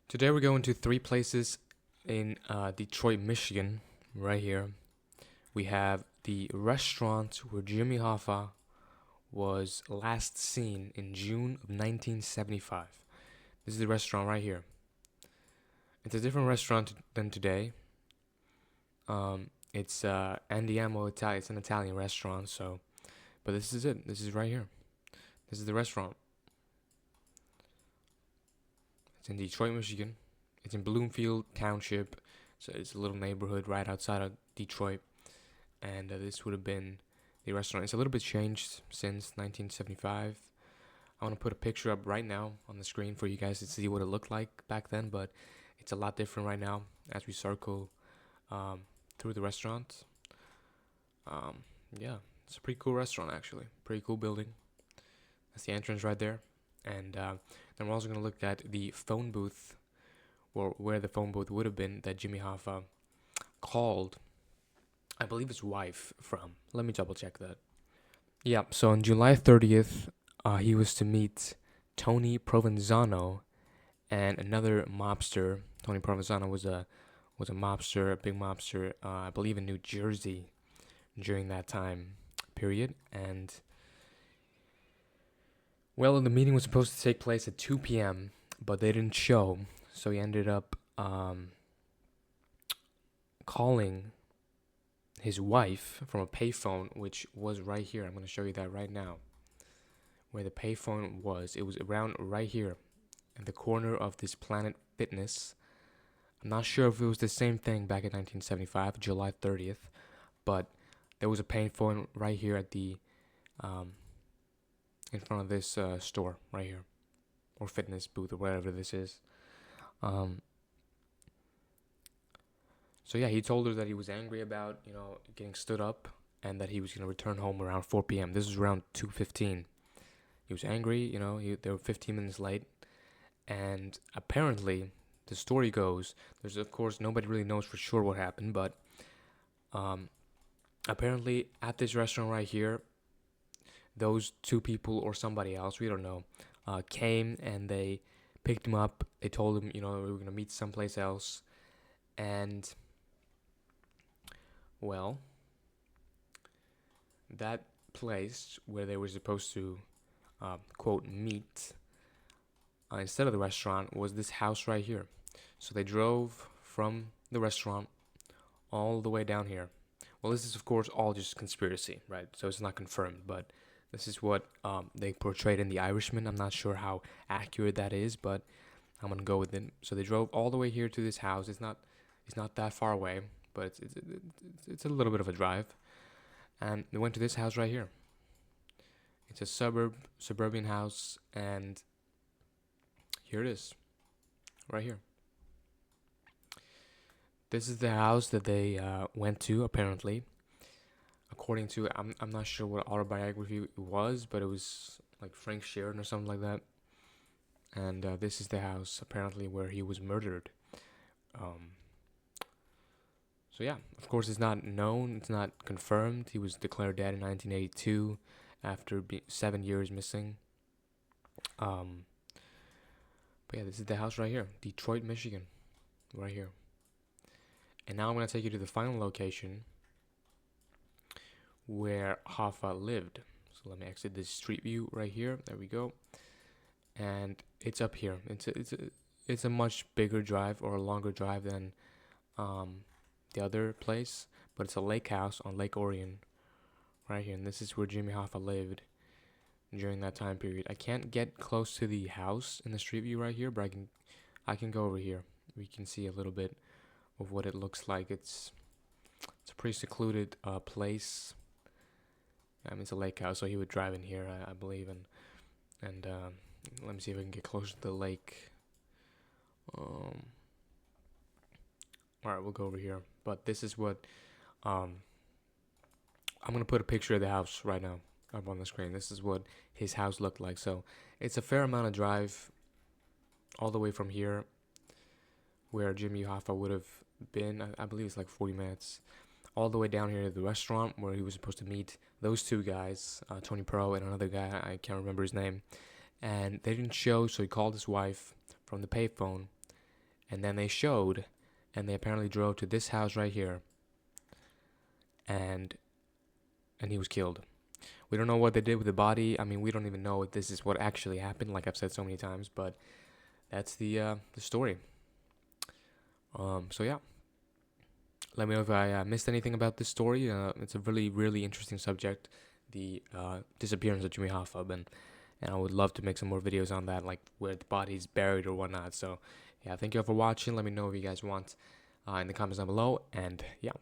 Today we're going to three places in Detroit, Michigan. Right here, we have the restaurant where Jimmy Hoffa was last seen in June of 1975. This is the restaurant right here. It's a different restaurant than today. It's Andiamo Italian. It's an Italian restaurant. But this is it. This is right here. This is the restaurant. It's in Detroit, Michigan. It's in Bloomfield Township, so it's a little neighborhood right outside of Detroit. And this would have been the restaurant. It's a little bit changed since 1975. I want to put a picture up right now on the screen for you guys to see what it looked like back then, but it's a lot different right now as we circle through the restaurant. Yeah, it's a pretty cool restaurant actually. Pretty cool building. That's the entrance right there. And then we're also going to look at the phone booth, or where the phone booth would have been that Jimmy Hoffa called, I believe, his wife from. Let me double check that. Yeah, so on July 30th, he was to meet Tony Provenzano and another mobster. Tony Provenzano was a mobster, a big mobster, I believe in New Jersey during that time period. And well, the meeting was supposed to take place at 2 p.m., but they didn't show, so he ended up calling his wife from a payphone, which was right here. I'm going to show you that right now. Where the payphone was, it was around right here at the corner of this Planet Fitness. I'm not sure if it was the same thing back in 1975, July 30th, but there was a payphone right here at the in front of this store right here, or fitness booth, or whatever this is. So yeah, he told her that he was angry about getting stood up, and that he was gonna return home around 4 p.m. This was around 2:15. He was angry, they were 15 minutes late, and apparently, the story goes, there's of course nobody really knows for sure what happened, but apparently at this restaurant right here, those two people or somebody else, we don't know, came and they picked him up. They told him, we were gonna meet someplace else, and well, that place where they were supposed to quote meet instead of the restaurant was this house right here. So they drove from the restaurant all the way down here. Well, this is of course all just conspiracy, right? So it's not confirmed, but this is what they portrayed in The Irishman. I'm not sure how accurate that is, but I'm gonna go with it. So they drove all the way here to this house. It's not that far away, but it's a little bit of a drive. And they went to this house right here. It's a suburban house, and here it is, right here. This is the house that they went to, apparently. According to, I'm not sure what autobiography it was, but it was like Frank Sheridan or something like that. And this is the house, apparently, where he was murdered. So yeah, of course, it's not known, it's not confirmed. He was declared dead in 1982 after 7 years missing. But yeah, this is the house right here, Detroit, Michigan, right here. And now I'm going to take you to the final location where Hoffa lived. So let me exit this street view right here. There we go. And it's up here. It's a much bigger drive, or a longer drive than the other place, but it's a lake house on Lake Orion right here. And this is where Jimmy Hoffa lived during that time period. I can't get close to the house in the street view right here, but I can go over here. We can see a little bit of what it looks like. It's a pretty secluded place. I mean, it's a lake house, so he would drive in here, I believe, and let me see if I can get closer to the lake. All right, we'll go over here. But this is what I'm gonna put a picture of the house right now up on the screen. This is what his house looked like. So it's a fair amount of drive all the way from here, where Jimmy Hoffa would have been. I believe it's like 40 minutes, all the way down here to the restaurant where he was supposed to meet those two guys, Tony Pro and another guy, I can't remember his name. And they didn't show, so he called his wife from the payphone, And then they showed, and they apparently drove to this house right here, and he was killed. We don't know what they did with the body. I mean, we don't even know if this is what actually happened, like I've said so many times, but that's the story. So yeah, let me know if I missed anything about this story. It's a really, really interesting subject, the disappearance of Jimmy Hoffa, and I would love to make some more videos on that, like where the body's buried or whatnot. So yeah, thank you all for watching. Let me know if you guys want in the comments down below, and yeah.